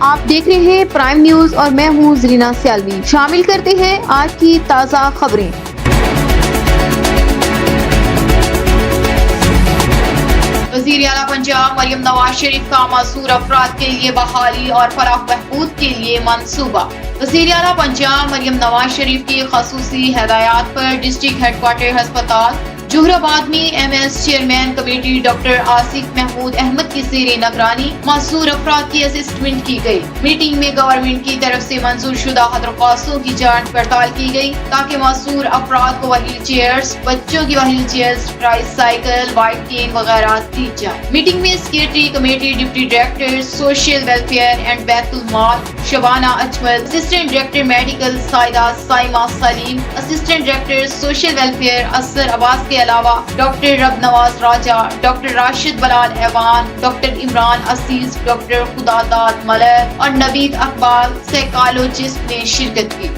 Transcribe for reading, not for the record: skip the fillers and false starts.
آپ دیکھ رہے ہیں پرائم نیوز اور میں ہوں زرینا سیالوی۔ شامل کرتے ہیں آج کی تازہ خبریں۔ وزیر اعلیٰ پنجاب مریم نواز شریف کا معذور افراد کے لیے بحالی اور فلاح و بہبود کے لیے منصوبہ۔ وزیر اعلیٰ پنجاب مریم نواز شریف کی خصوصی ہدایات پر ڈسٹرکٹ ہیڈ کوارٹر ہسپتال جوہر آباد میں M S chairman committee doctor Asif Mahmood Ahmed کی زیر نگرانی معذور افراد کی اسسمنٹ کی گئی۔ میٹنگ میں گورنمنٹ کی طرف سے منظور شدہ درخواستوں کی جانچ پڑتال کی گئی تاکہ معذور افراد کو وہیل چیئرز، بچوں کی wheelchairs, tricycle, white cane وغیرہ دی جائے۔ میٹنگ میں secretary committee deputy director social welfare and Bait Ulmaal Shabana Ajmal, assistant director medical Saida Saima Saleem, assistant director social welfare Asghar Abbas کے علاوہ ڈاکٹر رب نواز راجہ، ڈاکٹر راشد بلال ایوان، ڈاکٹر عمران عزیز، ڈاکٹر خدا داد ملک اور نوید اقبال سائیکالوجسٹ نے شرکت کی۔